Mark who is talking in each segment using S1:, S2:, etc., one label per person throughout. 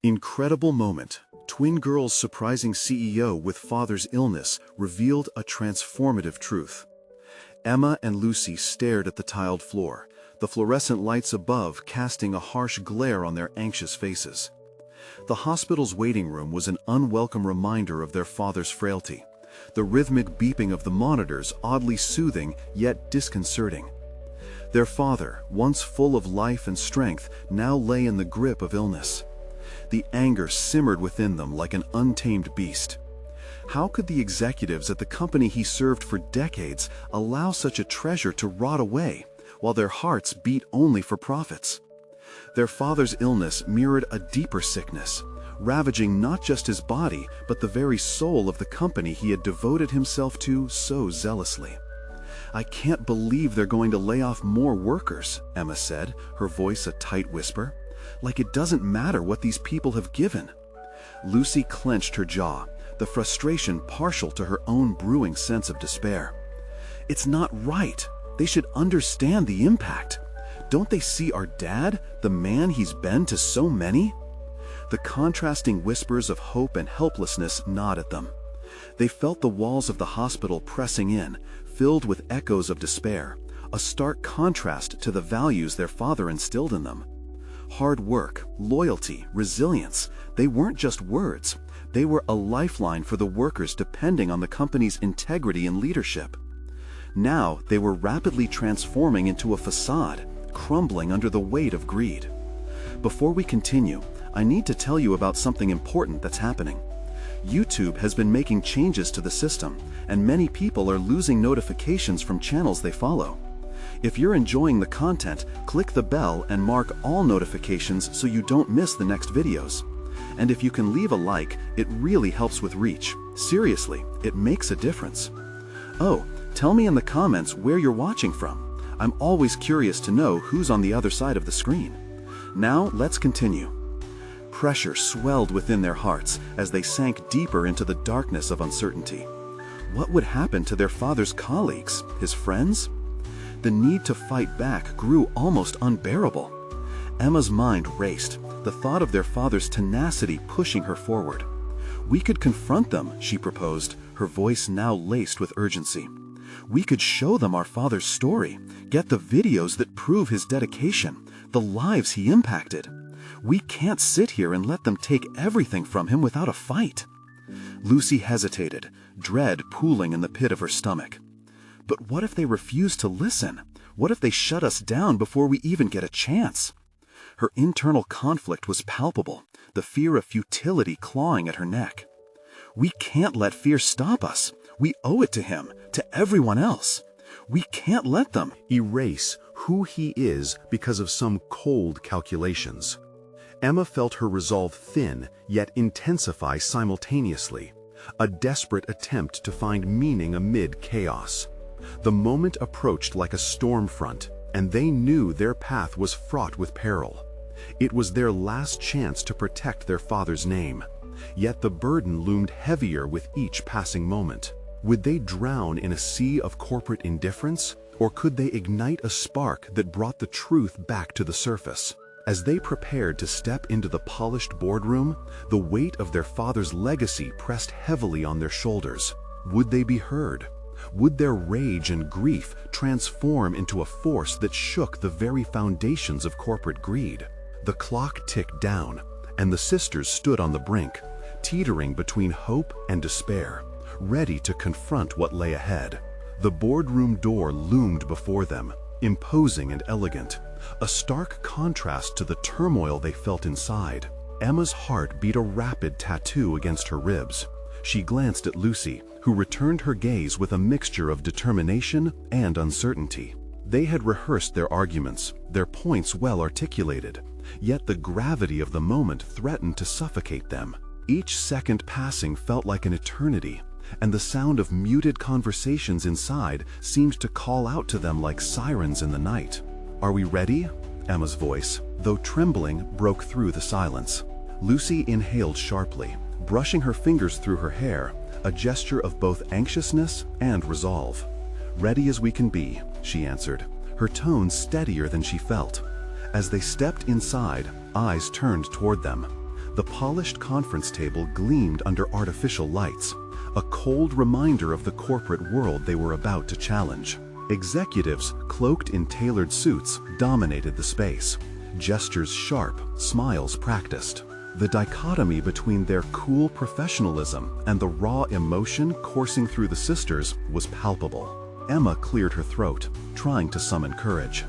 S1: Incredible moment. Twin girls surprising CEO with father's illness revealed a transformative truth. Emma and Lucy stared at the tiled floor, the fluorescent lights above casting a harsh glare on their anxious faces. The hospital's waiting room was an unwelcome reminder of their father's frailty, the rhythmic beeping of the monitors oddly soothing yet disconcerting. Their father, once full of life and strength, now lay in the grip of illness. The anger simmered within them like an untamed beast. How could the executives at the company he served for decades allow such a treasure to rot away, while their hearts beat only for profits? Their father's illness mirrored a deeper sickness, ravaging not just his body, but the very soul of the company he had devoted himself to so zealously. "I can't believe they're going to lay off more workers," Emma said, her voice a tight whisper. "Like it doesn't matter what these people have given." Lucy clenched her jaw, the frustration partial to her own brewing sense of despair. "It's not right. They should understand the impact. Don't they see our dad, the man he's been to so many?" The contrasting whispers of hope and helplessness gnawed at them. They felt the walls of the hospital pressing in, filled with echoes of despair, a stark contrast to the values their father instilled in them. Hard work, loyalty, resilience, they weren't just words. They were a lifeline for the workers depending on the company's integrity and leadership. Now they were rapidly transforming into a facade, crumbling under the weight of greed. Before we continue, I need to tell you about something important that's happening. YouTube has been making changes to the system, and many people are losing notifications from channels they follow. If you're enjoying the content, click the bell and mark all notifications so you don't miss the next videos. And if you can leave a like, it really helps with reach. Seriously, it makes a difference. Oh, tell me in the comments where you're watching from. I'm always curious to know who's on the other side of the screen. Now, let's continue. Pressure swelled within their hearts as they sank deeper into the darkness of uncertainty. What would happen to their father's colleagues, his friends? The need to fight back grew almost unbearable. Emma's mind raced, the thought of their father's tenacity pushing her forward. "We could confront them," she proposed, her voice now laced with urgency. "We could show them our father's story, get the videos that prove his dedication, the lives he impacted. We can't sit here and let them take everything from him without a fight." Lucy hesitated, dread pooling in the pit of her stomach. "But what if they refuse to listen? What if they shut us down before we even get a chance?" Her internal conflict was palpable, the fear of futility clawing at her neck. "We can't let fear stop us. We owe it to him, to everyone else. We can't let them
S2: erase who he is because of some cold calculations." Emma felt her resolve thin, yet intensify simultaneously, a desperate attempt to find meaning amid chaos. The moment approached like a storm front, and they knew their path was fraught with peril. It was their last chance to protect their father's name, yet the burden loomed heavier with each passing moment. Would they drown in a sea of corporate indifference, or could they ignite a spark that brought the truth back to the surface? As they prepared to step into the polished boardroom, the weight of their father's legacy pressed heavily on their shoulders. Would they be heard? Would their rage and grief transform into a force that shook the very foundations of corporate greed? The clock ticked down, and the sisters stood on the brink, teetering between hope and despair, ready to confront what lay ahead. The boardroom door loomed before them, imposing and elegant, a stark contrast to the turmoil they felt inside. Emma's heart beat a rapid tattoo against her ribs. She glanced at Lucy, who returned her gaze with a mixture of determination and uncertainty. They had rehearsed their arguments, their points well articulated, yet the gravity of the moment threatened to suffocate them. Each second passing felt like an eternity, and the sound of muted conversations inside seemed to call out to them like sirens in the night. "Are we ready?" Emma's voice, though trembling, broke through the silence. Lucy inhaled sharply, brushing her fingers through her hair, a gesture of both anxiousness and resolve. "Ready as we can be," she answered, her tone steadier than she felt. As they stepped inside, eyes turned toward them. The polished conference table gleamed under artificial lights, a cold reminder of the corporate world they were about to challenge. Executives, cloaked in tailored suits, dominated the space. Gestures sharp, smiles practiced. The dichotomy between their cool professionalism and the raw emotion coursing through the sisters was palpable. Emma cleared her throat, trying to summon courage.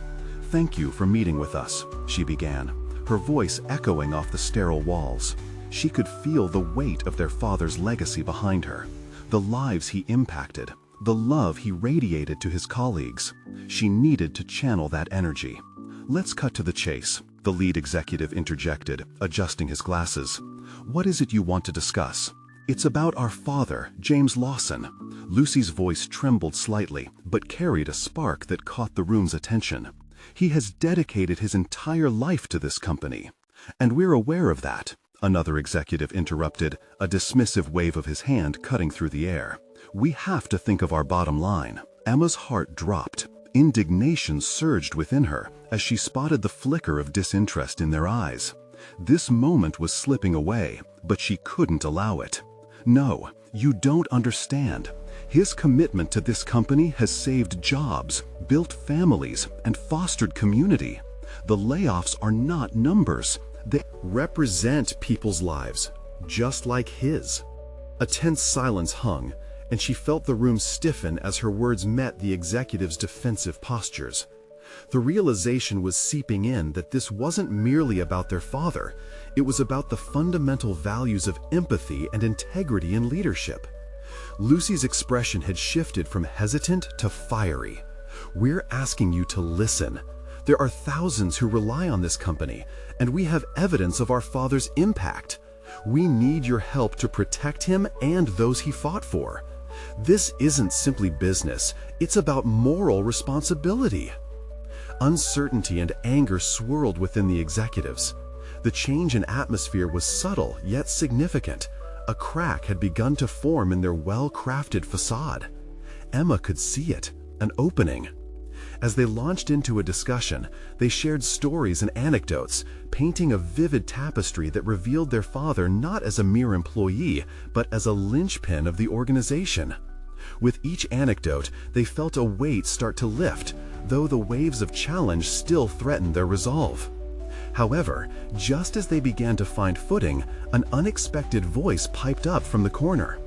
S2: "Thank you for meeting with us," she began, her voice echoing off the sterile walls. She could feel the weight of their father's legacy behind her, the lives he impacted, the love he radiated to his colleagues. She needed to channel that energy. "Let's cut to the chase," the lead executive interjected, adjusting his glasses. "What is it you want to discuss?" "It's about our father, James Lawson." Lucy's voice trembled slightly, but carried a spark that caught the room's attention. "He has dedicated his entire life to this company. And we're aware of that," another executive interrupted, a dismissive wave of his hand cutting through the air. "We have to think of our bottom line." Emma's heart dropped. Indignation surged within her as she spotted the flicker of disinterest in their eyes. This moment was slipping away, but she couldn't allow it. "No, you don't understand. His commitment to this company has saved jobs, built families, and fostered community. The layoffs are not numbers. They represent people's lives, just like his." A tense silence hung, and she felt the room stiffen as her words met the executive's defensive postures. The realization was seeping in that this wasn't merely about their father. It was about the fundamental values of empathy and integrity in leadership. Lucy's expression had shifted from hesitant to fiery. "We're asking you to listen. There are thousands who rely on this company, and we have evidence of our father's impact. We need your help to protect him and those he fought for. This isn't simply business, it's about moral responsibility." Uncertainty and anger swirled within the executives. The change in atmosphere was subtle yet significant. A crack had begun to form in their well-crafted facade. Emma could see it, an opening. As they launched into a discussion, they shared stories and anecdotes, painting a vivid tapestry that revealed their father not as a mere employee, but as a linchpin of the organization. With each anecdote, they felt a weight start to lift, though the waves of challenge still threatened their resolve. However, just as they began to find footing, an unexpected voice piped up from the corner.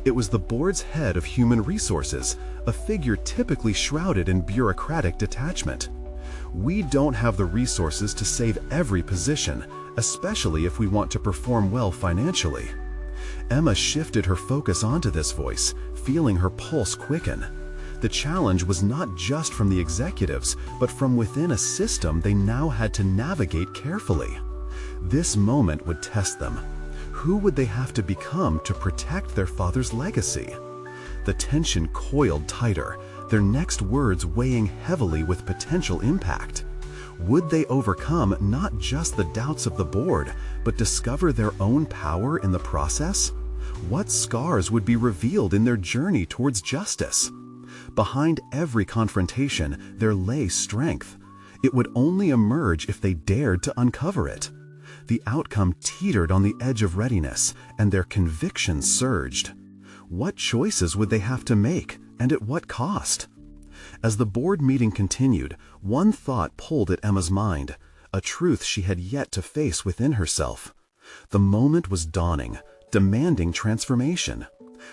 S2: It was the board's head of human resources, a figure typically shrouded in bureaucratic detachment. "We don't have the resources to save every position, especially if we want to perform well financially." Emma shifted her focus onto this voice, feeling her pulse quicken. The challenge was not just from the executives, but from within a system they now had to navigate carefully. This moment would test them. Who would they have to become to protect their father's legacy? The tension coiled tighter, their next words weighing heavily with potential impact. Would they overcome not just the doubts of the board, but discover their own power in the process? What scars would be revealed in their journey towards justice? Behind every confrontation, there lay strength. It would only emerge if they dared to uncover it. The outcome teetered on the edge of readiness, and their conviction surged. What choices would they have to make, and at what cost? As the board meeting continued, one thought pulled at Emma's mind, a truth she had yet to face within herself. The moment was dawning, demanding transformation.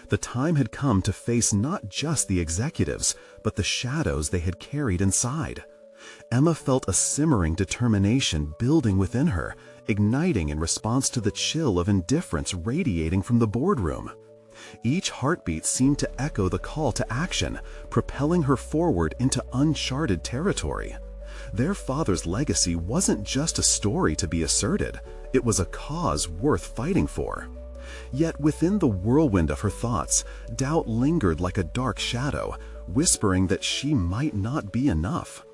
S2: The time had come to face not just the executives, but the shadows they had carried inside. Emma felt a simmering determination building within her, igniting in response to the chill of indifference radiating from the boardroom. Each heartbeat seemed to echo the call to action, propelling her forward into uncharted territory. Their father's legacy wasn't just a story to be asserted, it was a cause worth fighting for. Yet within the whirlwind of her thoughts, doubt lingered like a dark shadow, whispering that she might not be enough.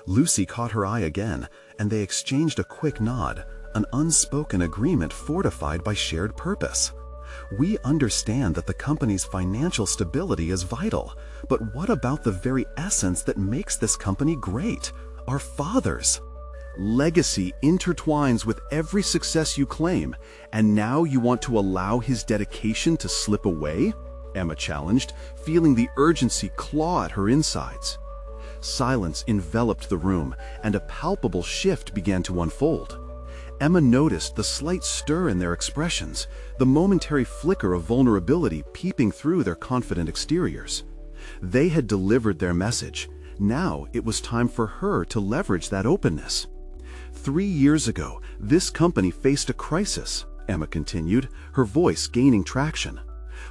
S2: Lucy caught her eye again, and they exchanged a quick nod, an unspoken agreement fortified by shared purpose. "We understand that the company's financial stability is vital, but what about the very essence that makes this company great? Our fathers?"
S1: Legacy intertwines with every success you claim, and now you want to allow his dedication to slip away? Emma challenged, feeling the urgency claw at her insides. Silence enveloped the room, and a palpable shift began to unfold. Emma noticed the slight stir in their expressions, the momentary flicker of vulnerability peeping through their confident exteriors. They had delivered their message. Now it was time for her to leverage that openness. 3 years ago, this company faced a crisis, Emma continued, her voice gaining traction.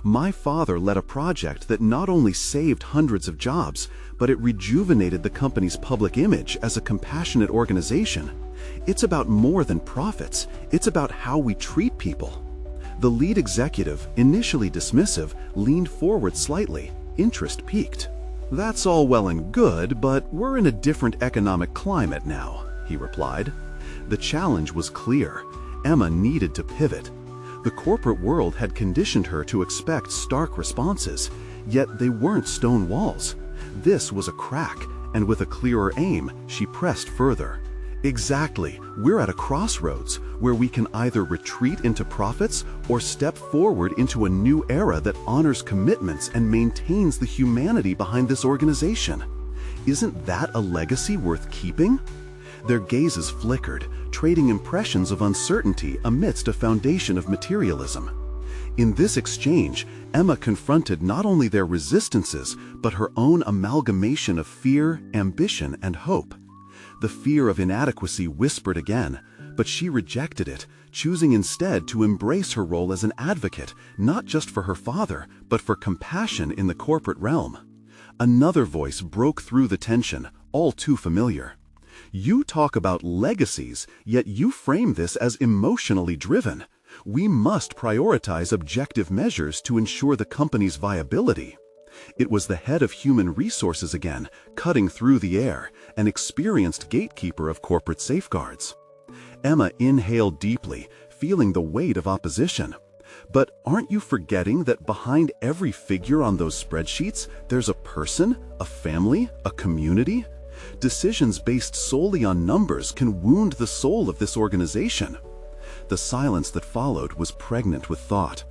S1: My father led a project that not only saved hundreds of jobs, but it rejuvenated the company's public image as a compassionate organization. It's about more than profits. It's about how we treat people. The lead executive, initially dismissive, leaned forward slightly. Interest peaked. That's all well and good, but we're in a different economic climate now, he replied. The challenge was clear. Emma needed to pivot. The corporate world had conditioned her to expect stark responses, yet they weren't stone walls. This was a crack, and with a clearer aim, she pressed further. Exactly, we're at a crossroads where we can either retreat into profits or step forward into a new era that honors commitments and maintains the humanity behind this organization. Isn't that a legacy worth keeping? Their gazes flickered, trading impressions of uncertainty amidst a foundation of materialism. In this exchange, Emma confronted not only their resistances, but her own amalgamation of fear, ambition, and hope. The fear of inadequacy whispered again, but she rejected it, choosing instead to embrace her role as an advocate, not just for her father, but for compassion in the corporate realm. Another voice broke through the tension, all too familiar. You talk about legacies, yet you frame this as emotionally driven. We must prioritize objective measures to ensure the company's viability. It was the head of human resources again, cutting through the air, an experienced gatekeeper of corporate safeguards. Emma inhaled deeply, feeling the weight of opposition. But aren't you forgetting that behind every figure on those spreadsheets, there's a person, a family, a community? Decisions based solely on numbers can wound the soul of this organization. The silence that followed was pregnant with thought.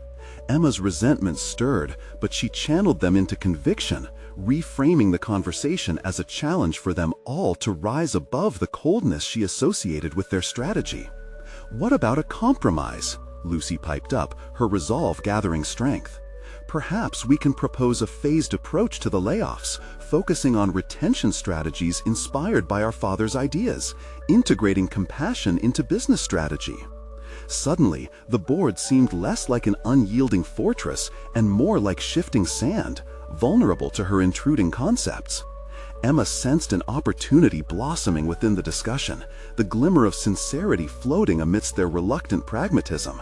S1: Emma's resentment stirred, but she channeled them into conviction, reframing the conversation as a challenge for them all to rise above the coldness she associated with their strategy. What about a compromise? Lucy piped up, her resolve gathering strength. Perhaps we can propose a phased approach to the layoffs, focusing on retention strategies inspired by our father's ideas, integrating compassion into business strategy. Suddenly, the board seemed less like an unyielding fortress and more like shifting sand, vulnerable to her intruding concepts. Emma sensed an opportunity blossoming within the discussion, the glimmer of sincerity floating amidst their reluctant pragmatism.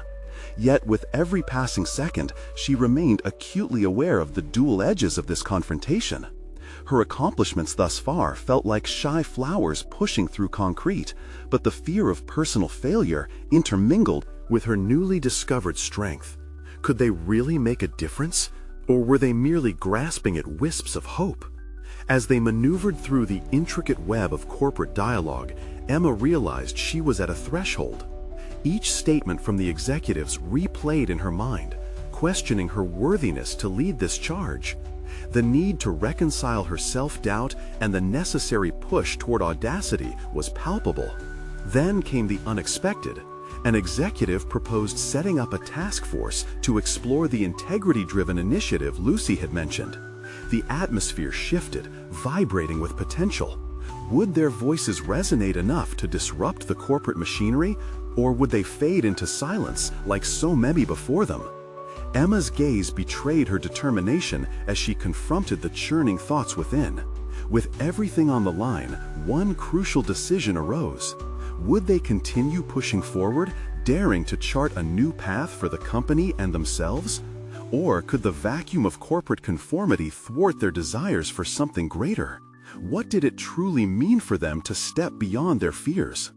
S1: Yet with every passing second, she remained acutely aware of the dual edges of this confrontation. Her accomplishments thus far felt like shy flowers pushing through concrete, but the fear of personal failure intermingled with her newly discovered strength. Could they really make a difference, or were they merely grasping at wisps of hope? As they maneuvered through the intricate web of corporate dialogue, Emma realized she was at a threshold. Each statement from the executives replayed in her mind, questioning her worthiness to lead this charge. The need to reconcile her self-doubt and the necessary push toward audacity was palpable. Then came the unexpected. An executive proposed setting up a task force to explore the integrity-driven initiative Lucy had mentioned. The atmosphere shifted, vibrating with potential. Would their voices resonate enough to disrupt the corporate machinery, or would they fade into silence like so many before them? Emma's gaze betrayed her determination as she confronted the churning thoughts within. With everything on the line, one crucial decision arose. Would they continue pushing forward, daring to chart a new path for the company and themselves? Or could the vacuum of corporate conformity thwart their desires for something greater? What did it truly mean for them to step beyond their fears?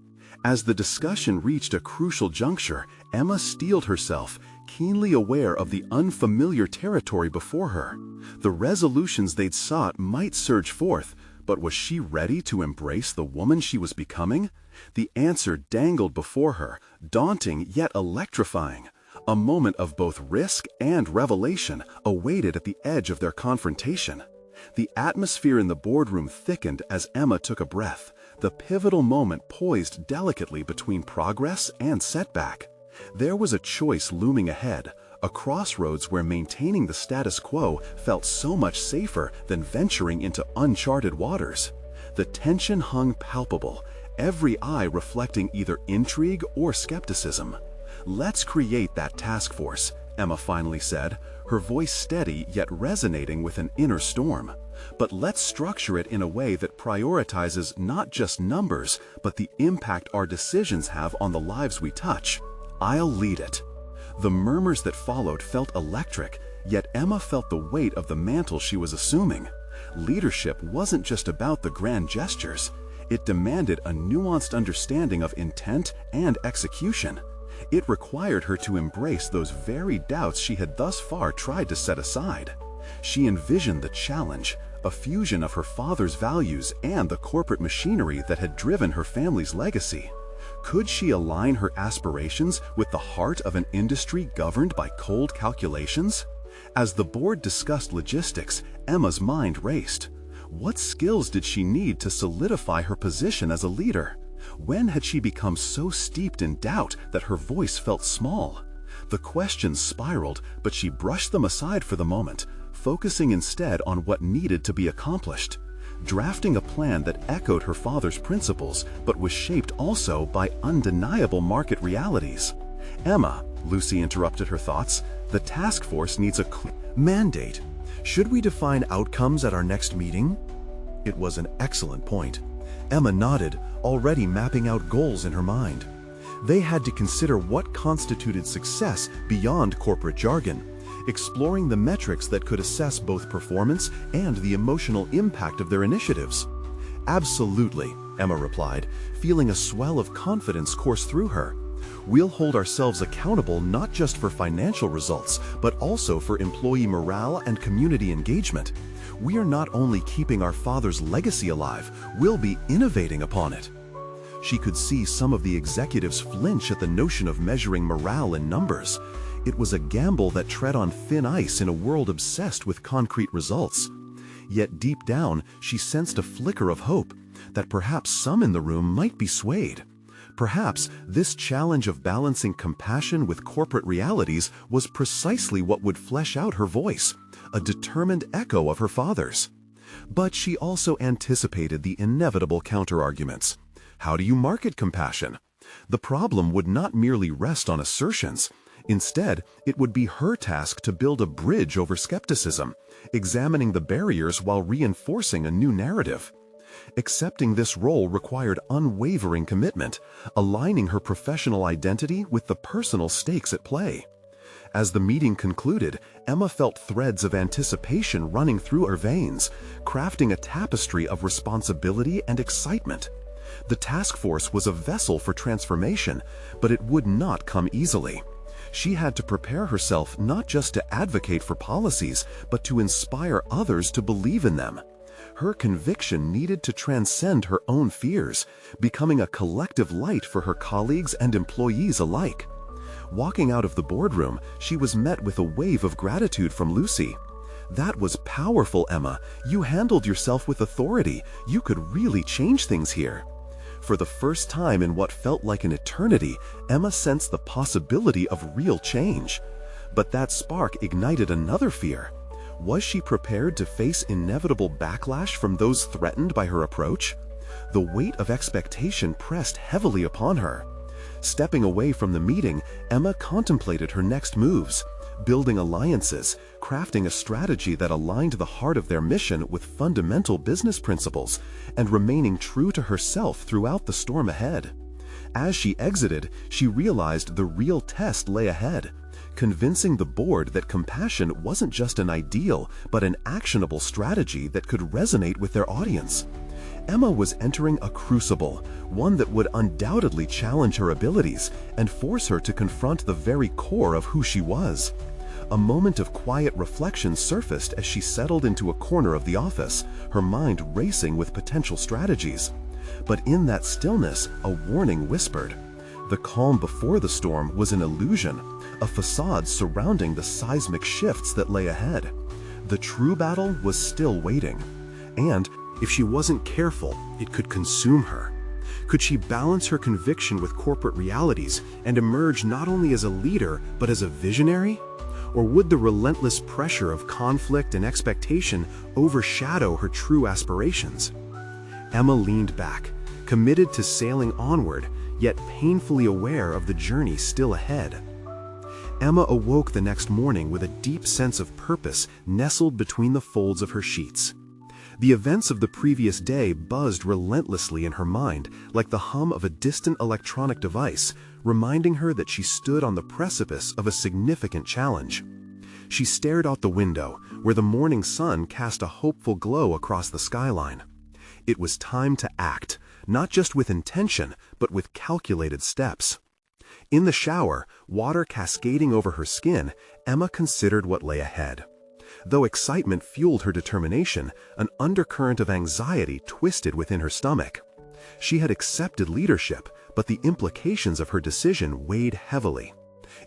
S1: As the discussion reached a crucial juncture, Emma steeled herself, keenly aware of the unfamiliar territory before her. The resolutions they'd sought might surge forth, But was she ready to embrace the woman she was becoming? The answer dangled before her, daunting yet electrifying. A moment of both risk and revelation awaited at the edge of their confrontation. The atmosphere in the boardroom thickened as Emma took a breath, the pivotal moment poised delicately between progress and setback. There was a choice looming ahead, a crossroads where maintaining the status quo felt so much safer than venturing into uncharted waters. The tension hung palpable, every eye reflecting either intrigue or skepticism. "Let's create that task force," Emma finally said, her voice steady yet resonating with an inner storm. "But let's structure it in a way that prioritizes not just numbers, but the impact our decisions have on the lives we touch. I'll lead it." The murmurs that followed felt electric, yet Emma felt the weight of the mantle she was assuming. Leadership wasn't just about the grand gestures. It demanded a nuanced understanding of intent and execution. It required her to embrace those very doubts she had thus far tried to set aside. She envisioned the challenge, a fusion of her father's values and the corporate machinery that had driven her family's legacy. Could she align her aspirations with the heart of an industry governed by cold calculations? As the board discussed logistics, Emma's mind raced. What skills did she need to solidify her position as a leader? When had she become so steeped in doubt that her voice felt small? The questions spiraled, but she brushed them aside for the moment, focusing instead on what needed to be accomplished. Drafting a plan that echoed her father's principles, but was shaped also by undeniable market realities. "Emma," Lucy interrupted her thoughts, "the task force needs a clear mandate. Should we define outcomes at our next meeting?" It was an excellent point. Emma nodded, already mapping out goals in her mind. They had to consider what constituted success beyond corporate jargon, exploring the metrics that could assess both performance and the emotional impact of their initiatives. "Absolutely," Emma replied, feeling a swell of confidence course through her. "We'll hold ourselves accountable not just for financial results, but also for employee morale and community engagement. We are not only keeping our father's legacy alive, we'll be innovating upon it." She could see some of the executives flinch at the notion of measuring morale in numbers. It was a gamble that tread on thin ice in a world obsessed with concrete results. Yet deep down, she sensed a flicker of hope, that perhaps some in the room might be swayed. Perhaps this challenge of balancing compassion with corporate realities was precisely what would flesh out her voice, a determined echo of her father's. But she also anticipated the inevitable counterarguments. How do you market compassion? The problem would not merely rest on assertions. Instead, it would be her task to build a bridge over skepticism, examining the barriers while reinforcing a new narrative. Accepting this role required unwavering commitment, aligning her professional identity with the personal stakes at play. As the meeting concluded, Emma felt threads of anticipation running through her veins, crafting a tapestry of responsibility and excitement. The task force was a vessel for transformation, but it would not come easily. She had to prepare herself not just to advocate for policies, but to inspire others to believe in them. Her conviction needed to transcend her own fears, becoming a collective light for her colleagues and employees alike. Walking out of the boardroom, she was met with a wave of gratitude from Lucy. "That was powerful, Emma. You handled yourself with authority. You could really change things here." For the first time in what felt like an eternity, Emma sensed the possibility of real change. But that spark ignited another fear. Was she prepared to face inevitable backlash from those threatened by her approach? The weight of expectation pressed heavily upon her. Stepping away from the meeting, Emma contemplated her next moves, building alliances, crafting a strategy that aligned the heart of their mission with fundamental business principles, and remaining true to herself throughout the storm ahead. As she exited, she realized the real test lay ahead, convincing the board that compassion wasn't just an ideal, but an actionable strategy that could resonate with their audience. Emma was entering a crucible, one that would undoubtedly challenge her abilities and force her to confront the very core of who she was.
S2: A moment of quiet reflection surfaced as she settled into a corner of the office, her mind racing with potential strategies. But in that stillness, a warning whispered. The calm before the storm was an illusion, a facade surrounding the seismic shifts that lay ahead. The true battle was still waiting. And if she wasn't careful, it could consume her. Could she balance her conviction with corporate realities and emerge not only as a leader, but as a visionary? Or would the relentless pressure of conflict and expectation overshadow her true aspirations? Emma leaned back, committed to sailing onward, yet painfully aware of the journey still ahead. Emma awoke the next morning with a deep sense of purpose nestled between the folds of her sheets. The events of the previous day buzzed relentlessly in her mind, like the hum of a distant electronic device, reminding her that she stood on the precipice of a significant challenge. She stared out the window, where the morning sun cast a hopeful glow across the skyline. It was time to act, not just with intention, but with calculated steps. In the shower, water cascading over her skin, Emma considered what lay ahead. Though excitement fueled her determination, an undercurrent of anxiety twisted within her stomach. She had accepted leadership, but the implications of her decision weighed heavily.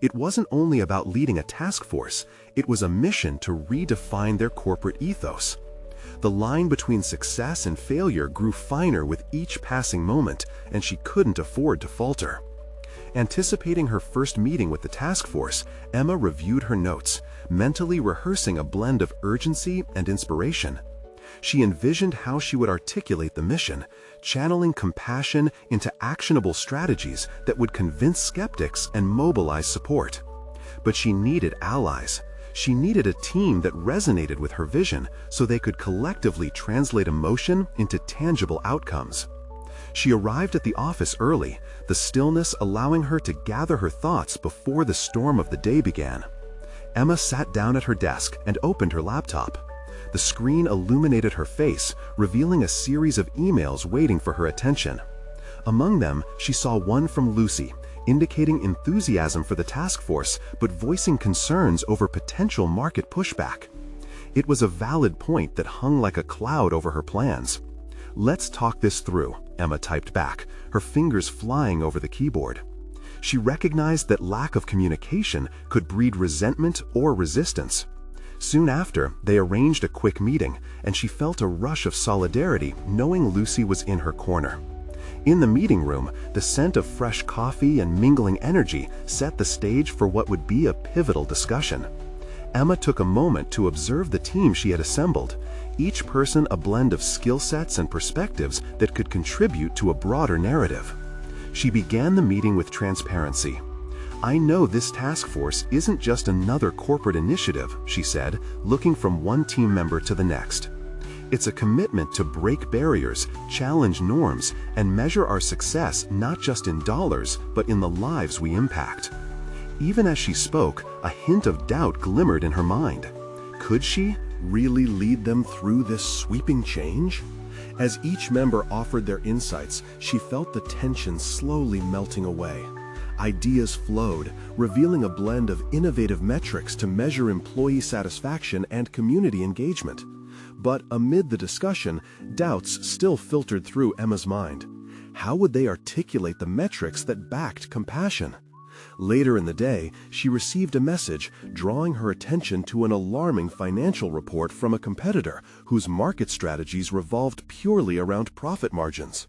S2: It wasn't only about leading a task force, it was a mission to redefine their corporate ethos. The line between success and failure grew finer with each passing moment, and she couldn't afford to falter. Anticipating her first meeting with the task force, Emma reviewed her notes, mentally rehearsing a blend of urgency and inspiration. She envisioned how she would articulate the mission, channeling compassion into actionable strategies that would convince skeptics and mobilize support. But she needed allies. She needed a team that resonated with her vision so they could collectively translate emotion into tangible outcomes. She arrived at the office early, the stillness allowing her to gather her thoughts before the storm of the day began. Emma sat down at her desk and opened her laptop. The screen illuminated her face, revealing a series of emails waiting for her attention. Among them, she saw one from Lucy, indicating enthusiasm for the task force, but voicing concerns over potential market pushback. It was a valid point that hung like a cloud over her plans. "Let's talk this through," Emma typed back, her fingers flying over the keyboard. She recognized that lack of communication could breed resentment or resistance. Soon after, they arranged a quick meeting, and she felt a rush of solidarity knowing Lucy was in her corner. In the meeting room, the scent of fresh coffee and mingling energy set the stage for what would be a pivotal discussion. Emma took a moment to observe the team she had assembled, each person a blend of skill sets and perspectives that could contribute to a broader narrative. She began the meeting with transparency. "I know this task force isn't just another corporate initiative," she said, looking from one team member to the next. "It's a commitment to break barriers, challenge norms, and measure our success not just in dollars, but in the lives we impact." Even as she spoke, a hint of doubt glimmered in her mind. Could she really lead them through this sweeping change? As each member offered their insights, she felt the tension slowly melting away. Ideas flowed, revealing a blend of innovative metrics to measure employee satisfaction and community engagement. But amid the discussion, doubts still filtered through Emma's mind. How would they articulate the metrics that backed compassion? Later in the day, she received a message drawing her attention to an alarming financial report from a competitor whose market strategies revolved purely around profit margins.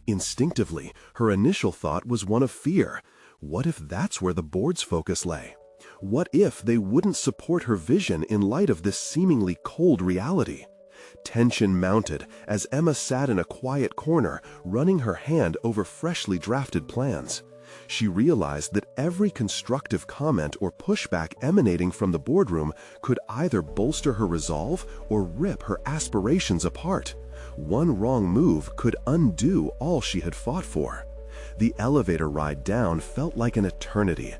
S2: Instinctively, her initial thought was one of fear. What if that's where the board's focus lay? What if they wouldn't support her vision in light of this seemingly cold reality? Tension mounted as Emma sat in a quiet corner, running her hand over freshly drafted plans. She realized that every constructive comment or pushback emanating from the boardroom could either bolster her resolve or rip her aspirations apart. One wrong move could undo all she had fought for. The elevator ride down felt like an eternity.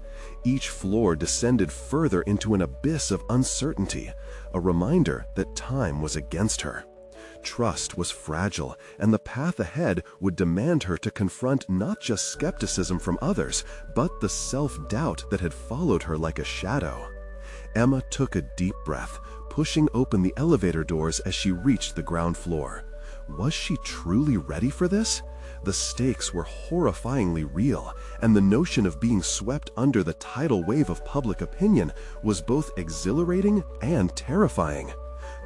S2: Each floor descended further into an abyss of uncertainty, a reminder that time was against her. Trust was fragile, and the path ahead would demand her to confront not just skepticism from others, but the self-doubt that had followed her like a shadow.
S1: Emma took a deep breath, pushing open the elevator doors as she reached the ground floor. Was she truly ready for this? The stakes were horrifyingly real, and the notion of being swept under the tidal wave of public opinion was both exhilarating and terrifying.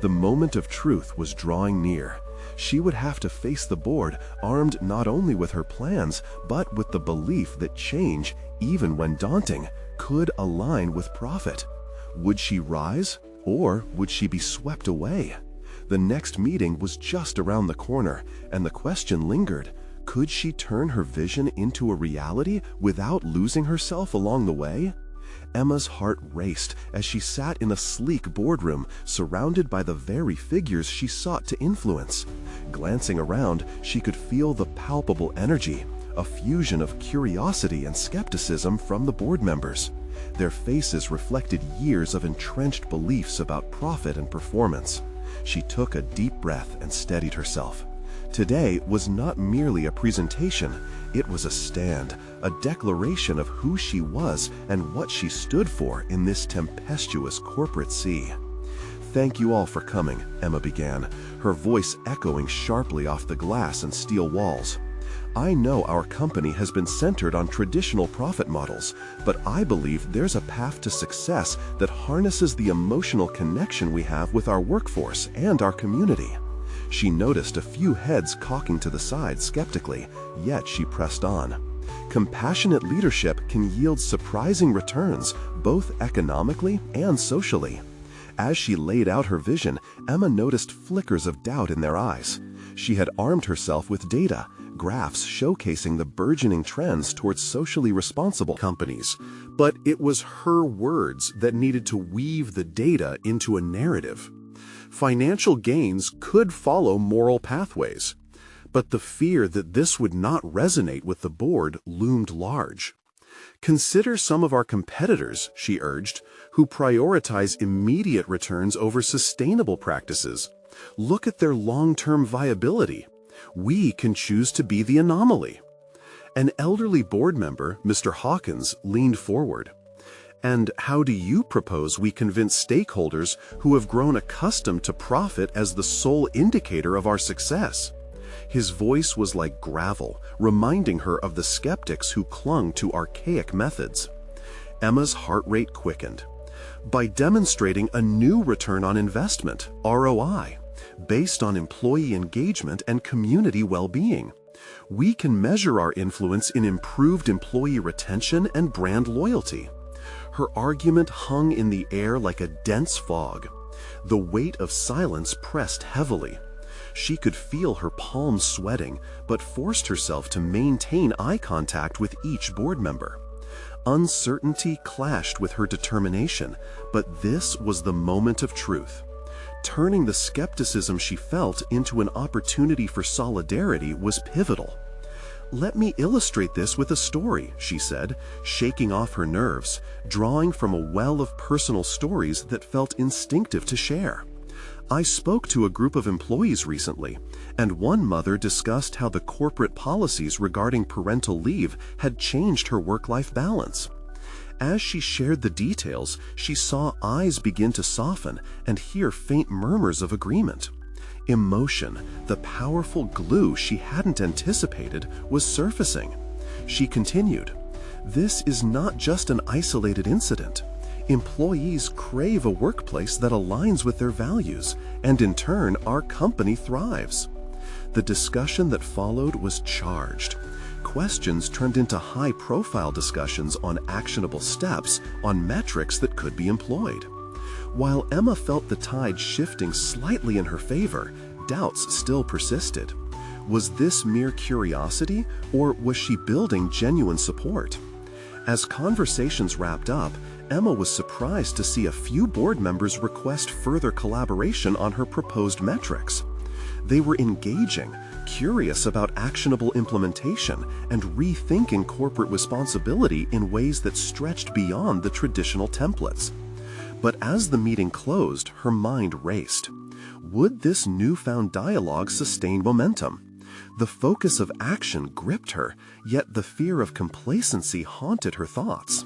S1: The moment of truth was drawing near. She would have to face the board, armed not only with her plans, but with the belief that change, even when daunting, could align with profit. Would she rise, or would she be swept away? The next meeting was just around the corner, and the question lingered: could she turn her vision into a reality without losing herself along the way? Emma's heart raced as she sat in a sleek boardroom surrounded by the very figures she sought to influence. Glancing around, she could feel the palpable energy, a fusion of curiosity and skepticism from the board members. Their faces reflected years of entrenched beliefs about profit and performance. She took a deep breath and steadied herself. Today was not merely a presentation, it was a stand, a declaration of who she was and what she stood for in this tempestuous corporate sea. "Thank you all for coming," Emma began, her voice echoing sharply off the glass and steel walls. "I know our company has been centered on traditional profit models, but I believe there's a path to success that harnesses the emotional connection we have with our workforce and our community." She noticed a few heads cocking to the side skeptically, yet she pressed on. Compassionate leadership can yield surprising returns, both economically and socially. As she laid out her vision, Emma noticed flickers of doubt in their eyes. She had armed herself with data, graphs showcasing the burgeoning trends towards socially responsible companies. But it was her words that needed to weave the data into a narrative. Financial gains could follow moral pathways, but the fear that this would not resonate with the board loomed large. "Consider some of our competitors," she urged, "who prioritize immediate returns over sustainable practices. Look at their long-term viability. We can choose to be the anomaly." An elderly board member, Mr. Hawkins, leaned forward. "And how do you propose we convince stakeholders who have grown accustomed to profit as the sole indicator of our success?" His voice was like gravel, reminding her of the skeptics who clung to archaic methods. Emma's heart rate quickened. "By demonstrating a new return on investment, ROI, based on employee engagement and community well-being. We can measure our influence in improved employee retention and brand loyalty." Her argument hung in the air like a dense fog. The weight of silence pressed heavily. She could feel her palms sweating, but forced herself to maintain eye contact with each board member. Uncertainty clashed with her determination, but this was the moment of truth. Turning the skepticism she felt into an opportunity for solidarity was pivotal. "Let me illustrate this with a story," she said, shaking off her nerves, drawing from a well of personal stories that felt instinctive to share. "I spoke to a group of employees recently, and one mother discussed how the corporate policies regarding parental leave had changed her work-life balance. As she shared the details, she saw eyes begin to soften and hear faint murmurs of agreement. Emotion, the powerful glue she hadn't anticipated, was surfacing. She continued, "This is not just an isolated incident. Employees crave a workplace that aligns with their values, and in turn, our company thrives." The discussion that followed was charged. Questions turned into high-profile discussions on actionable steps, on metrics that could be employed. While Emma felt the tide shifting slightly in her favor, doubts still persisted. Was this mere curiosity, or was she building genuine support? As conversations wrapped up, Emma was surprised to see a few board members request further collaboration on her proposed metrics. They were engaging, curious about actionable implementation, and rethinking corporate responsibility in ways that stretched beyond the traditional templates. But as the meeting closed, her mind raced. Would this newfound dialogue sustain momentum? The focus of action gripped her, yet the fear of complacency haunted her thoughts.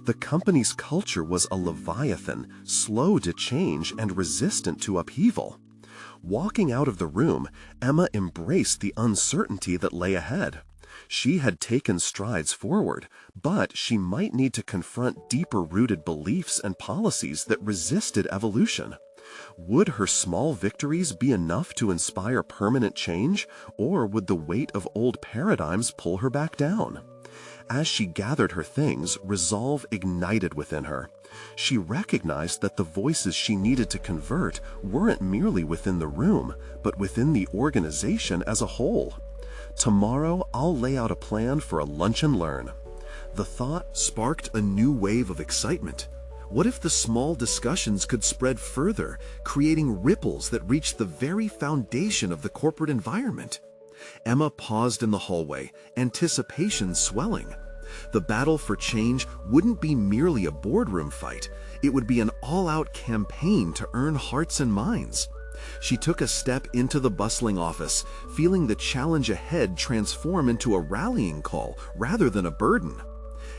S1: The company's culture was a leviathan, slow to change and resistant to upheaval. Walking out of the room, Emma embraced the uncertainty that lay ahead. She had taken strides forward, but she might need to confront deeper-rooted beliefs and policies that resisted evolution. Would her small victories be enough to inspire permanent change, or would the weight of old paradigms pull her back down? As she gathered her things, resolve ignited within her. She recognized that the voices she needed to convert weren't merely within the room, but within the organization as a whole. Tomorrow, I'll lay out a plan for a lunch and learn. The thought sparked a new wave of excitement. What if the small discussions could spread further, creating ripples that reached the very foundation of the corporate environment? Emma paused in the hallway, anticipation swelling. The battle for change wouldn't be merely a boardroom fight. It would be an all-out campaign to earn hearts and minds. She took a step into the bustling office, feeling the challenge ahead transform into a rallying call rather than a burden.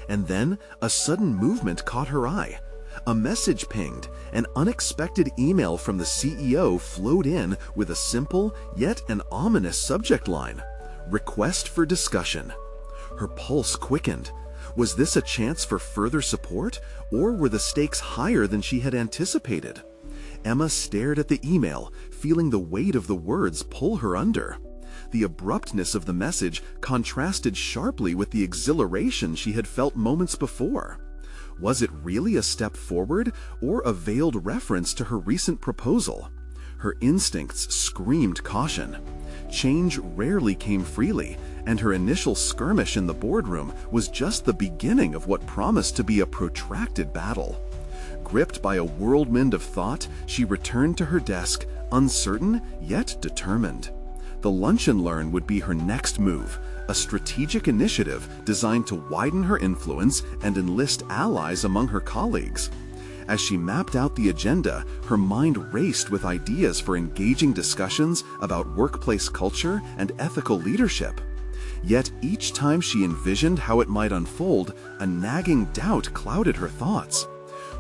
S1: And then a sudden movement caught her eye. A message pinged. An unexpected email from the CEO flowed in with a simple yet an ominous subject line: "Request for discussion." Her pulse quickened. Was this a chance for further support, or were the stakes higher than she had anticipated? Emma stared at the email, feeling the weight of the words pull her under. The abruptness of the message contrasted sharply with the exhilaration she had felt moments before. Was it really a step forward, or a veiled reference to her recent proposal? Her instincts screamed caution. Change rarely came freely, and her initial skirmish in the boardroom was just the beginning of what promised to be a protracted battle. Gripped by a whirlwind of thought, she returned to her desk, uncertain yet determined. The lunch and learn would be her next move, a strategic initiative designed to widen her influence and enlist allies among her colleagues. As she mapped out the agenda, her mind raced with ideas for engaging discussions about workplace culture and ethical leadership. Yet each time she envisioned how it might unfold, a nagging doubt clouded her thoughts.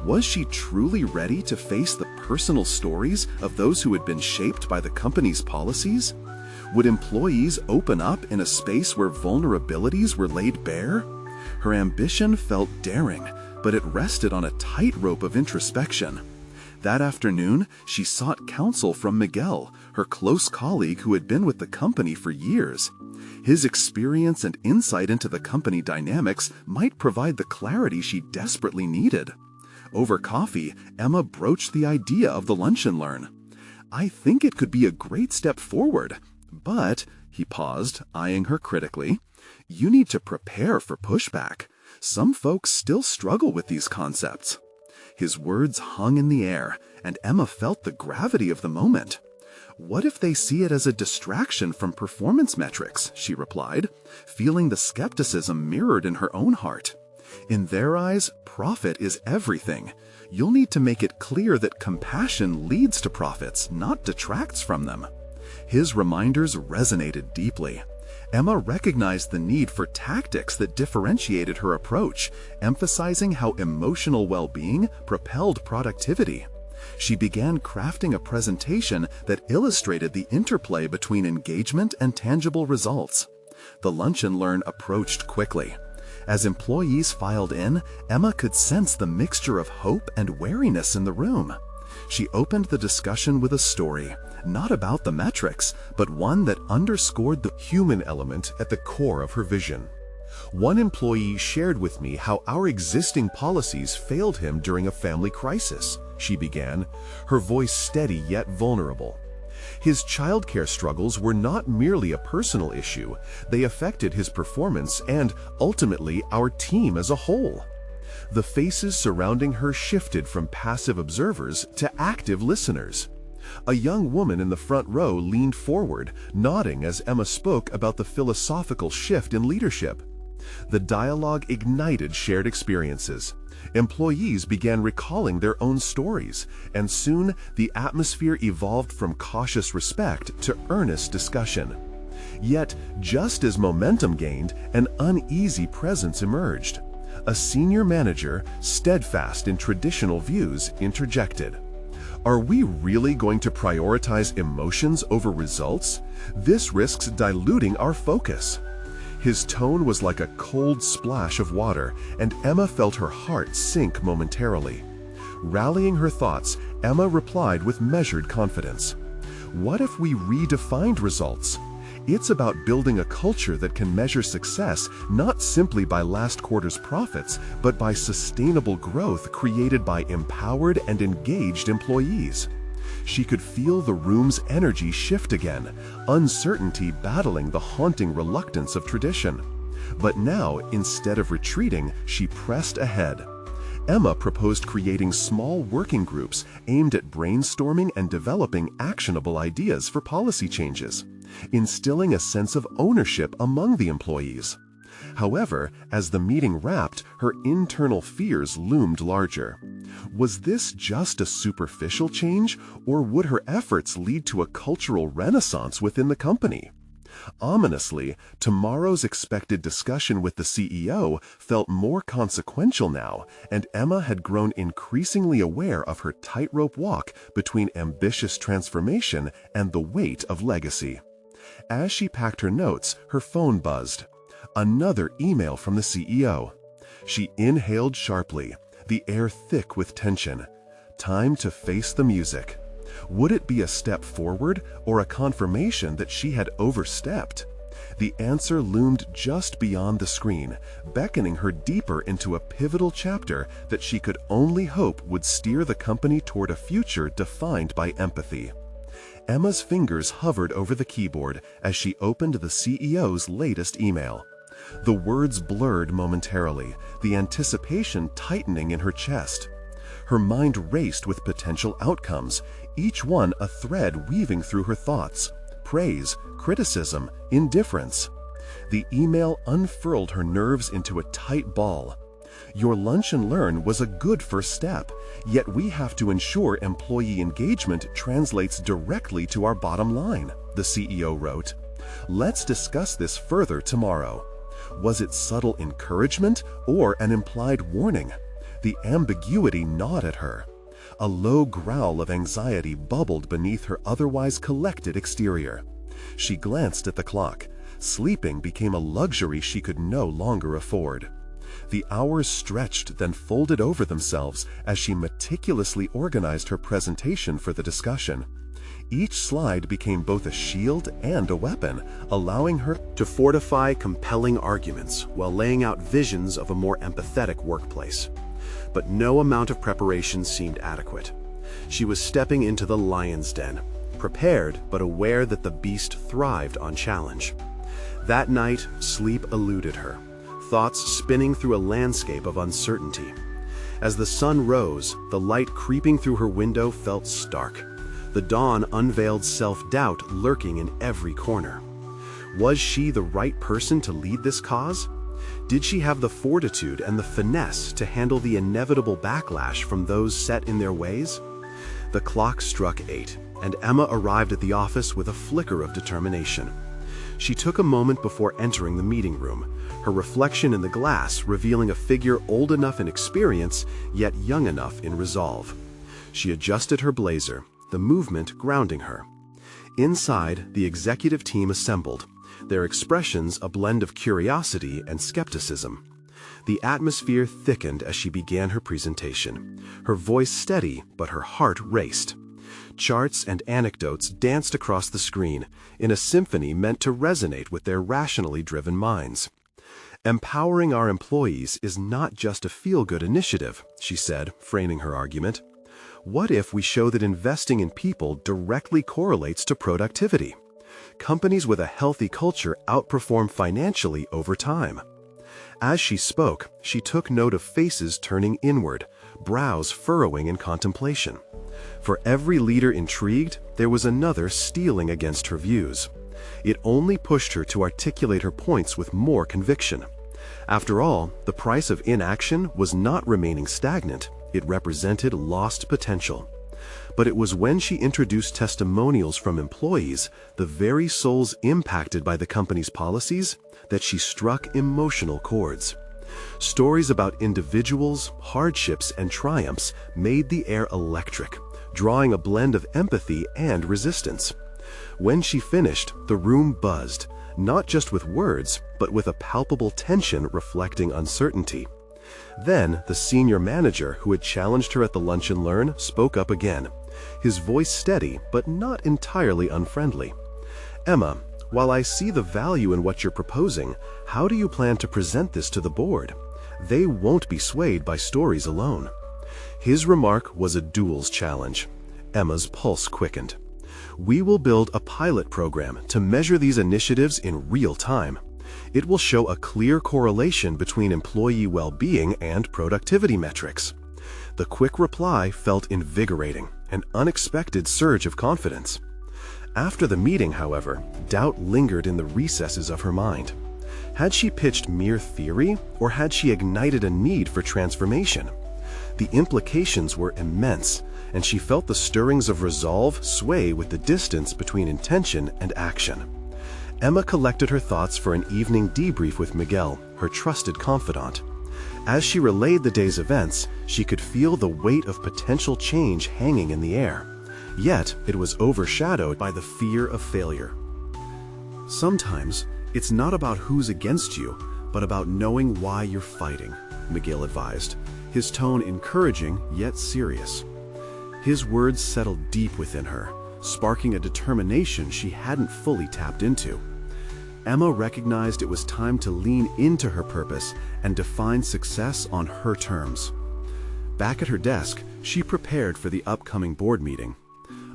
S1: Was she truly ready to face the personal stories of those who had been shaped by the company's policies? Would employees open up in a space where vulnerabilities were laid bare? Her ambition felt daring, but it rested on a tightrope of introspection. That afternoon, she sought counsel from Miguel, her close colleague who had been with the company for years. His experience and insight into the company dynamics might provide the clarity she desperately needed. Over coffee, Emma broached the idea of the lunch and learn. "I think it could be a great step forward. But," he paused, eyeing her critically, "you need to prepare for pushback. Some folks still struggle with these concepts." His words hung in the air, and Emma felt the gravity of the moment. "What if they see it as a distraction from performance metrics?" she replied, feeling the skepticism mirrored in her own heart. "In their eyes, profit is everything. You'll need to make it clear that compassion leads to profits, not detracts from them." His reminders resonated deeply. Emma recognized the need for tactics that differentiated her approach, emphasizing how emotional well-being propelled productivity. She began crafting a presentation that illustrated the interplay between engagement and tangible results. The lunch and learn approached quickly. As employees filed in, Emma could sense the mixture of hope and wariness in the room. She opened the discussion with a story, not about the metrics, but one that underscored the human element at the core of her vision. "One employee shared with me how our existing policies failed him during a family crisis," she began, her voice steady yet vulnerable. "His childcare struggles were not merely a personal issue, they affected his performance and, ultimately, our team as a whole." The faces surrounding her shifted from passive observers to active listeners. A young woman in the front row leaned forward, nodding as Emma spoke about the philosophical shift in leadership. The dialogue ignited shared experiences. Employees began recalling their own stories, and soon the atmosphere evolved from cautious respect to earnest discussion. Yet, just as momentum gained, an uneasy presence emerged. A senior manager, steadfast in traditional views, interjected. Are we really going to prioritize emotions over results? This risks diluting our focus. His tone was like a cold splash of water, and Emma felt her heart sink momentarily. Rallying her thoughts, Emma replied with measured confidence. What if we redefined results? It's about building a culture that can measure success not simply by last quarter's profits, but by sustainable growth created by empowered and engaged employees. She could feel the room's energy shift again, uncertainty battling the haunting reluctance of tradition. But now, instead of retreating, she pressed ahead. Emma proposed creating small working groups aimed at brainstorming and developing actionable ideas for policy changes, instilling a sense of ownership among the employees. However, as the meeting wrapped, her internal fears loomed larger. Was this just a superficial change, or would her efforts lead to a cultural renaissance within the company? Ominously, tomorrow's expected discussion with the CEO felt more consequential now, and Emma had grown increasingly aware of her tightrope walk between ambitious transformation and the weight of legacy. As she packed her notes, her phone buzzed. Another email from the CEO. She inhaled sharply, the air thick with tension. Time to face the music. Would it be a step forward or a confirmation that she had overstepped? The answer loomed just beyond the screen, beckoning her deeper into a pivotal chapter that she could only hope would steer the company toward a future defined by empathy. Emma's fingers hovered over the keyboard as she opened the CEO's latest email. The words blurred momentarily, the anticipation tightening in her chest. Her mind raced with potential outcomes, each one a thread weaving through her thoughts. Praise, criticism, indifference. The email unfurled her nerves into a tight ball. Your lunch and learn was a good first step, yet we have to ensure employee engagement translates directly to our bottom line, the CEO wrote. Let's discuss this further tomorrow. Was it subtle encouragement or an implied warning? The ambiguity gnawed at her. A low growl of anxiety bubbled beneath her otherwise collected exterior. She glanced at the clock. Sleeping became a luxury she could no longer afford. The hours stretched, then folded over themselves as she meticulously organized her presentation for the discussion. Each slide became both a shield and a weapon, allowing her to fortify compelling arguments while laying out visions of a more empathetic workplace. But no amount of preparation seemed adequate. She was stepping into the lion's den, prepared but aware that the beast thrived on challenge. That night, sleep eluded her, thoughts spinning through a landscape of uncertainty. As the sun rose, the light creeping through her window felt stark. The dawn unveiled self-doubt lurking in every corner. Was she the right person to lead this cause? Did she have the fortitude and the finesse to handle the inevitable backlash from those set in their ways? The clock struck 8, and Emma arrived at the office with a flicker of determination. She took a moment before entering the meeting room, her reflection in the glass revealing a figure old enough in experience, yet young enough in resolve. She adjusted her blazer, the movement grounding her. Inside, the executive team assembled, their expressions a blend of curiosity and skepticism. The atmosphere thickened as she began her presentation, her voice steady but her heart raced. Charts and anecdotes danced across the screen in a symphony meant to resonate with their rationally driven minds. Empowering our employees is not just a feel-good initiative, she said, framing her argument. What if we show that investing in people directly correlates to productivity? Companies with a healthy culture outperform financially over time. As she spoke, she took note of faces turning inward, brows furrowing in contemplation. For every leader intrigued, there was another steeling against her views. It only pushed her to articulate her points with more conviction. After all, the price of inaction was not remaining stagnant. It represented lost potential. But it was when she introduced testimonials from employees, the very souls impacted by the company's policies, that she struck emotional chords.
S2: Stories about individuals, hardships, and triumphs made the air electric, drawing a blend of empathy and resistance. When she finished, the room buzzed, not just with words, but with a palpable tension reflecting uncertainty. Then, the senior manager who had challenged her at the Lunch and Learn spoke up again, his voice steady but not entirely unfriendly. "Emma, while I see the value in what you're proposing, how do you plan to present this to the board? They won't be swayed by stories alone." His remark was a duel's challenge. Emma's pulse quickened. "We will build a pilot program to measure these initiatives in real time. It will show a clear correlation between employee well-being and productivity metrics." The quick reply felt invigorating, an unexpected surge of confidence. After the meeting, however, doubt lingered in the recesses of her mind. Had she pitched mere theory, or had she ignited a need for transformation? The implications were immense, and she felt the stirrings of resolve sway with the distance between intention and action. Emma collected her thoughts for an evening debrief with Miguel, her trusted confidant. As she relayed the day's events, she could feel the weight of potential change hanging in the air. Yet, it was overshadowed by the fear of failure. "Sometimes, it's not about who's against you, but about knowing why you're fighting," Miguel advised, his tone encouraging yet serious. His words settled deep within her, sparking a determination she hadn't fully tapped into. Emma recognized it was time to lean into her purpose and define success on her terms. Back at her desk, she prepared for the upcoming board meeting.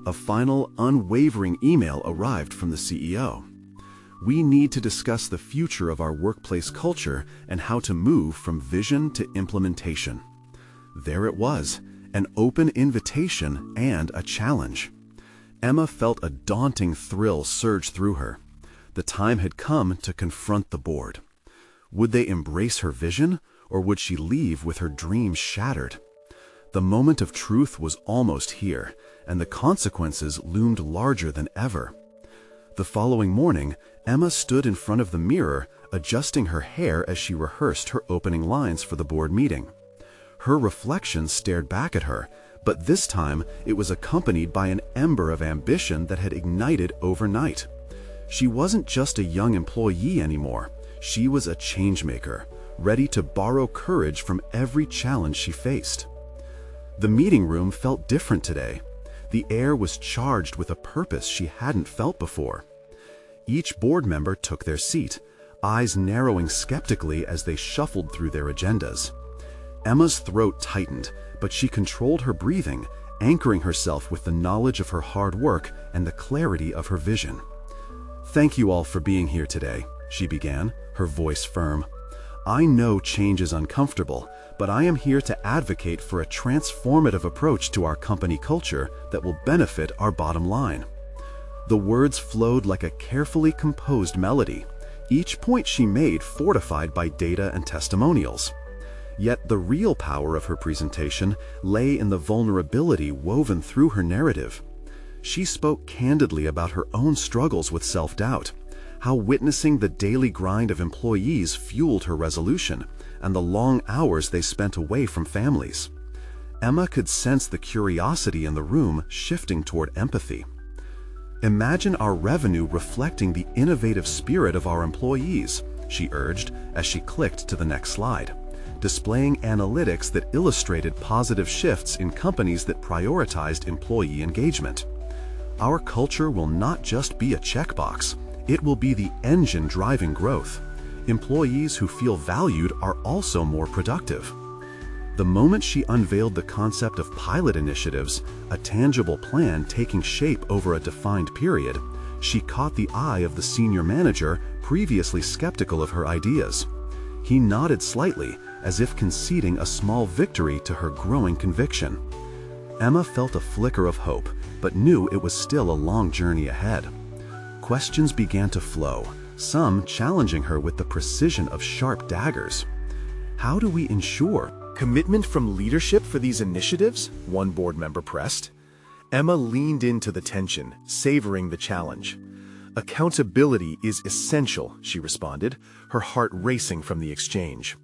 S2: A final, unwavering email arrived from the CEO. "We need to discuss the future of our workplace culture and how to move from vision to implementation." There it was, an open invitation and a challenge. Emma felt a daunting thrill surge through her. The time had come to confront the board. Would they embrace her vision, or would she leave with her dreams shattered? The moment of truth was almost here, and the consequences loomed larger than ever. The following morning, Emma stood in front of the mirror, adjusting her hair as she rehearsed her opening lines for the board meeting. Her reflection stared back at her, but this time it was accompanied by an ember of ambition that had ignited overnight. She wasn't just a young employee anymore. She was a changemaker, ready to borrow courage from every challenge she faced. The meeting room felt different today. The air was charged with a purpose she hadn't felt before. Each board member took their seat, eyes narrowing skeptically as they shuffled through their agendas. Emma's throat tightened, but she controlled her breathing, anchoring herself with the knowledge of her hard work and the clarity of her vision. "Thank you all for being here today," she began, her voice firm. "I know change is uncomfortable, but I am here to advocate for a transformative approach to our company culture that will benefit our bottom line." The words flowed like a carefully composed melody, each point she made fortified by data and testimonials. Yet the real power of her presentation lay in the vulnerability woven through her narrative. She spoke candidly about her own struggles with self-doubt, how witnessing the daily grind of employees fueled her resolution, and the long hours they spent away from families. Emma could sense the curiosity in the room shifting toward empathy. "Imagine our revenue reflecting the innovative spirit of our employees," she urged as she clicked to the next slide, displaying analytics that illustrated positive shifts in companies that prioritized employee engagement. "Our culture will not just be a checkbox, it will be the engine driving growth. Employees who feel valued are also more productive." The moment she unveiled the concept of pilot initiatives, a tangible plan taking shape over a defined period, she caught the eye of the senior manager, previously skeptical of her ideas. He nodded slightly, as if conceding a small victory to her growing conviction. Emma felt a flicker of hope, but knew it was still a long journey ahead. Questions began to flow, some challenging her with the precision of sharp daggers. "How do we ensure commitment from leadership for these initiatives?" one board member pressed. Emma leaned into the tension, savoring the challenge. "Accountability is essential," she responded, her heart racing from the exchange.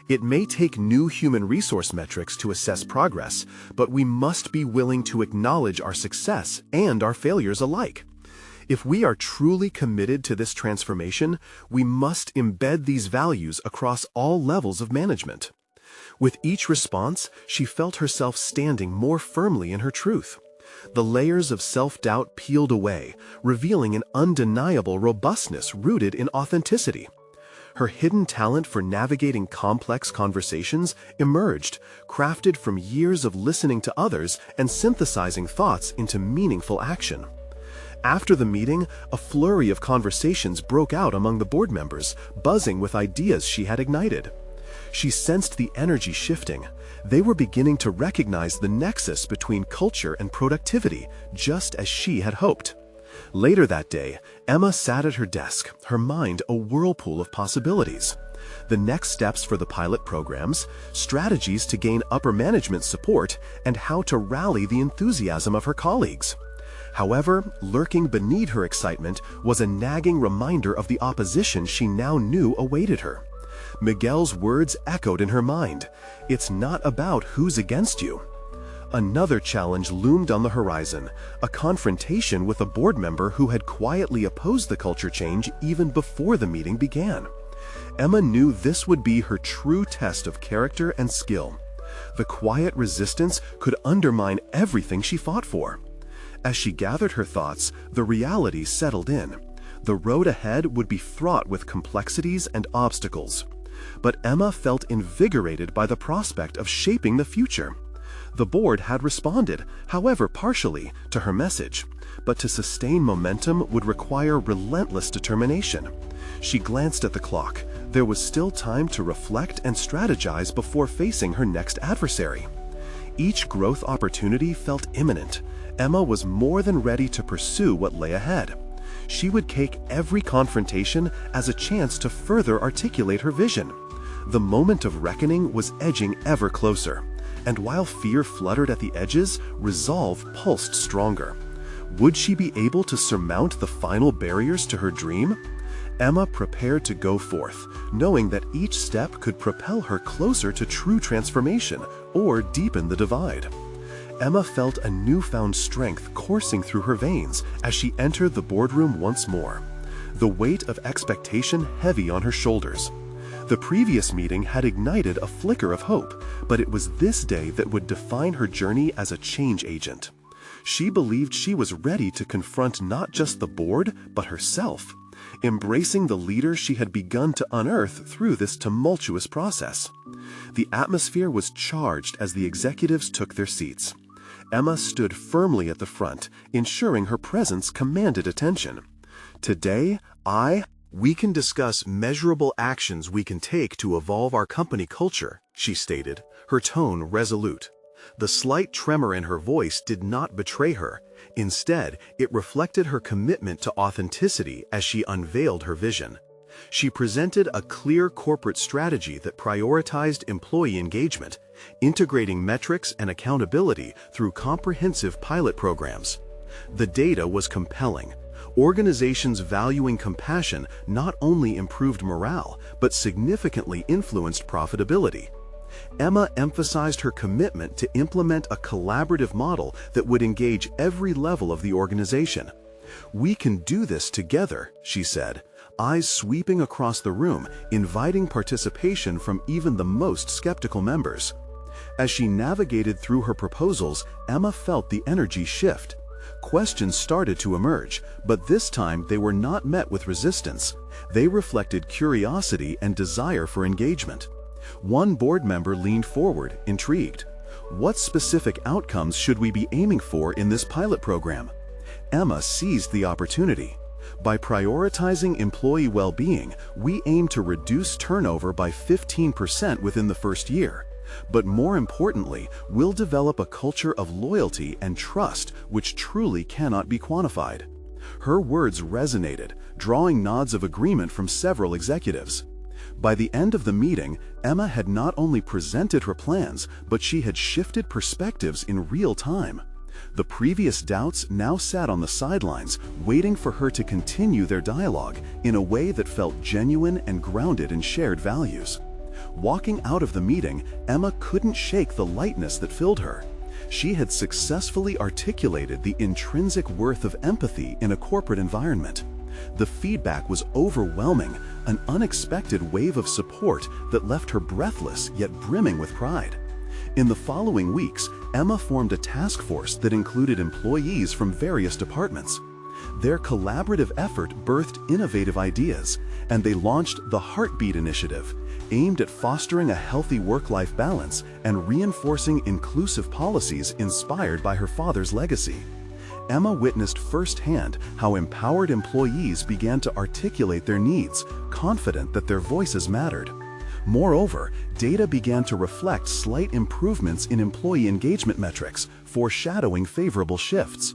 S1: It may take new human resource metrics to assess progress, but we must be willing to acknowledge our success and our failures alike. If we are truly committed to this transformation, we must embed these values across all levels of management. With each response, she felt herself standing more firmly in her truth. The layers of self-doubt peeled away, revealing an undeniable robustness rooted in authenticity. Her hidden talent for navigating complex conversations emerged, crafted from years of listening to others and synthesizing thoughts into meaningful action. After the meeting, a flurry of conversations broke out among the board members, buzzing with ideas she had ignited. She sensed the energy shifting. They were beginning to recognize the nexus between culture and productivity, just as she had hoped. Later that day, Emma sat at her desk, her mind a whirlpool of possibilities. The next steps for the pilot programs, strategies to gain upper management support, and how to rally the enthusiasm of her colleagues. However, lurking beneath her excitement was a nagging reminder of the opposition she now knew awaited her. Miguel's words echoed in her mind. "It's not about who's against you." Another challenge loomed on the horizon, a confrontation with a board member who had quietly opposed the culture change even before the meeting began. Emma knew this would be her true test of character and skill. The quiet resistance could undermine everything she fought for. As she gathered her thoughts, the reality settled in. The road ahead would be fraught with complexities and obstacles. But Emma felt invigorated by the prospect of shaping the future. The board had responded, however partially, to her message, but to sustain momentum would require relentless determination. She glanced at the clock. There was still time to reflect and strategize before facing her next adversary. Each growth opportunity felt imminent. Emma was more than ready to pursue what lay ahead. She would take every confrontation as a chance to further articulate her vision. The moment of reckoning was edging ever closer, and while fear fluttered at the edges, resolve pulsed stronger. Would she be able to surmount the final barriers to her dream? Emma prepared to go forth, knowing that each step could propel her closer to true transformation or deepen the divide. Emma felt a newfound strength coursing through her veins as she entered the boardroom once more, the weight of expectation heavy on her shoulders. The previous meeting had ignited a flicker of hope, but it was this day that would define her journey as a change agent. She believed she was ready to confront not just the board, but herself, embracing the leader she had begun to unearth through this tumultuous process. The atmosphere was charged as the executives took their seats. Emma stood firmly at the front, ensuring her presence commanded attention. "Today, we can discuss measurable actions we can take to evolve our company culture," she stated, her tone resolute. The slight tremor in her voice did not betray her. Instead, it reflected her commitment to authenticity as she unveiled her vision. She presented a clear corporate strategy that prioritized employee engagement, integrating metrics and accountability through comprehensive pilot programs. The data was compelling. Organizations valuing compassion not only improved morale, but significantly influenced profitability. Emma emphasized her commitment to implement a collaborative model that would engage every level of the organization. "We can do this together," she said, eyes sweeping across the room, inviting participation from even the most skeptical members. As she navigated through her proposals, Emma felt the energy shift. Questions started to emerge, but this time they were not met with resistance. They reflected curiosity and desire for engagement. One board member leaned forward, intrigued. "What specific outcomes should we be aiming for in this pilot program?" Emma seized the opportunity. "By prioritizing employee well-being, we aim to reduce turnover by 15% within the first year. But more importantly, we'll develop a culture of loyalty and trust which truly cannot be quantified." Her words resonated, drawing nods of agreement from several executives. By the end of the meeting, Emma had not only presented her plans, but she had shifted perspectives in real time. The previous doubts now sat on the sidelines, waiting for her to continue their dialogue in a way that felt genuine and grounded in shared values. Walking out of the meeting, Emma couldn't shake the lightness that filled her. She had successfully articulated the intrinsic worth of empathy in a corporate environment. The feedback was overwhelming, an unexpected wave of support that left her breathless yet brimming with pride. In the following weeks, Emma formed a task force that included employees from various departments. Their collaborative effort birthed innovative ideas, and they launched the Heartbeat Initiative, aimed at fostering a healthy work-life balance and reinforcing inclusive policies inspired by her father's legacy. Emma witnessed firsthand how empowered employees began to articulate their needs, confident that their voices mattered. Moreover, data began to reflect slight improvements in employee engagement metrics, foreshadowing favorable shifts.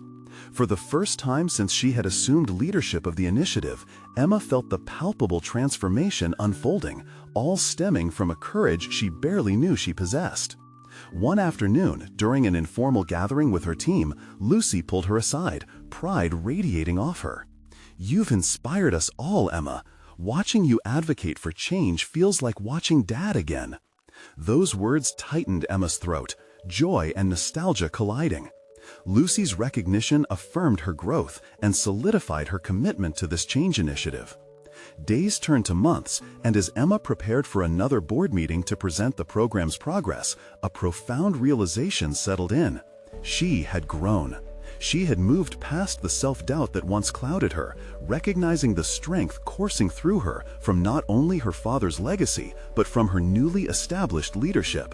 S1: For the first time since she had assumed leadership of the initiative, Emma felt the palpable transformation unfolding, all stemming from a courage she barely knew she possessed. One afternoon, during an informal gathering with her team, Lucy pulled her aside, pride radiating off her. "You've inspired us all, Emma. Watching you advocate for change feels like watching Dad again." Those words tightened Emma's throat, joy and nostalgia colliding. Lucy's recognition affirmed her growth and solidified her commitment to this change initiative. Days turned to months, and as Emma prepared for another board meeting to present the program's progress, a profound realization settled in. She had grown. She had moved past the self-doubt that once clouded her, recognizing the strength coursing through her from not only her father's legacy, but from her newly established leadership.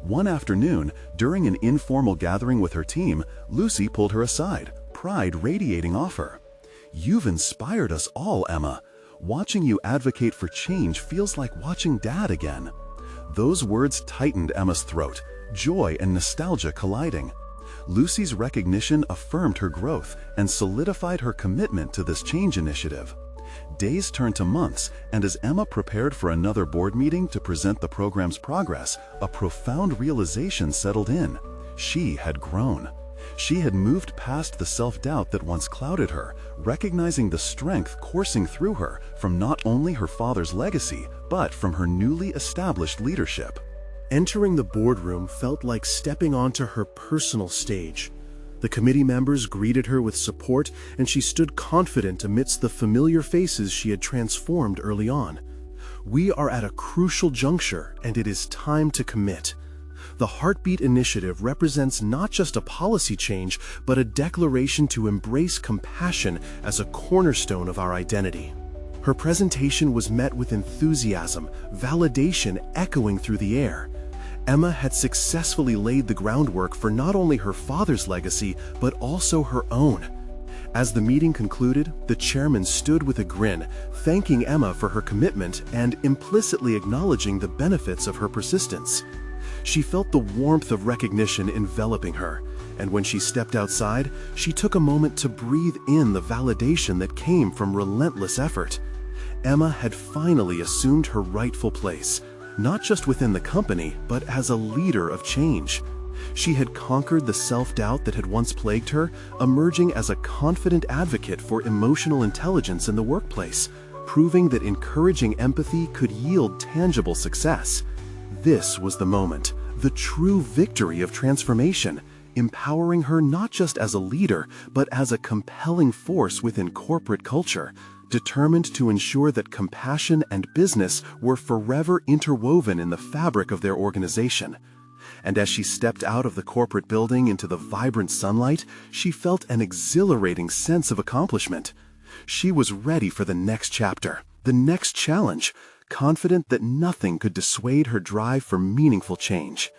S1: One afternoon, during an informal gathering with her team, Lucy pulled her aside, pride radiating off her. "You've inspired us all, Emma. Watching you advocate for change feels like watching Dad again." Those words tightened Emma's throat, joy and nostalgia colliding. Lucy's recognition affirmed her growth and solidified her commitment to this change initiative. Days turned to months, and as Emma prepared for another board meeting to present the program's progress, a profound realization settled in. She had grown. She had moved past the self-doubt that once clouded her, recognizing the strength coursing through her from not only her father's legacy, but from her newly established leadership.
S3: Entering the boardroom felt like stepping onto her personal stage. The committee members greeted her with support, and she stood confident amidst the familiar faces she had transformed early on. "We are at a crucial juncture, and it is time to commit." The Heartbeat Initiative represents not just a policy change, but a declaration to embrace compassion as a cornerstone of our identity. Her presentation was met with enthusiasm, validation echoing through the air. Emma had successfully laid the groundwork for not only her father's legacy, but also her own. As the meeting concluded, the chairman stood with a grin, thanking Emma for her commitment and implicitly acknowledging the benefits of her persistence. She felt the warmth of recognition enveloping her, and when she stepped outside, she took a moment to breathe in the validation that came from relentless effort. Emma had finally assumed her rightful place, not just within the company, but as a leader of change. She had conquered the self-doubt that had once plagued her, emerging as a confident advocate for emotional intelligence in the workplace, proving that encouraging empathy could yield tangible success. This was the moment, the true victory of transformation, empowering her not just as a leader, but as a compelling force within corporate culture, determined to ensure that compassion and business were forever interwoven in the fabric of their organization. And as she stepped out of the corporate building into the vibrant sunlight, she felt an exhilarating sense of accomplishment. She was ready for the next chapter, the next challenge, confident that nothing could dissuade her drive for meaningful change.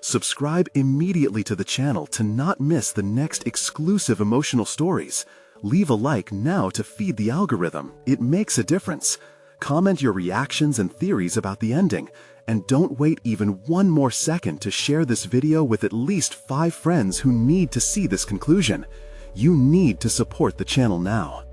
S3: Subscribe immediately to the channel to not miss the next exclusive emotional stories. Leave a like now to feed the algorithm. It makes a difference. Comment your reactions and theories about the ending. And don't wait even one more second to share this video with at least 5 friends who need to see this conclusion. You need to support the channel now.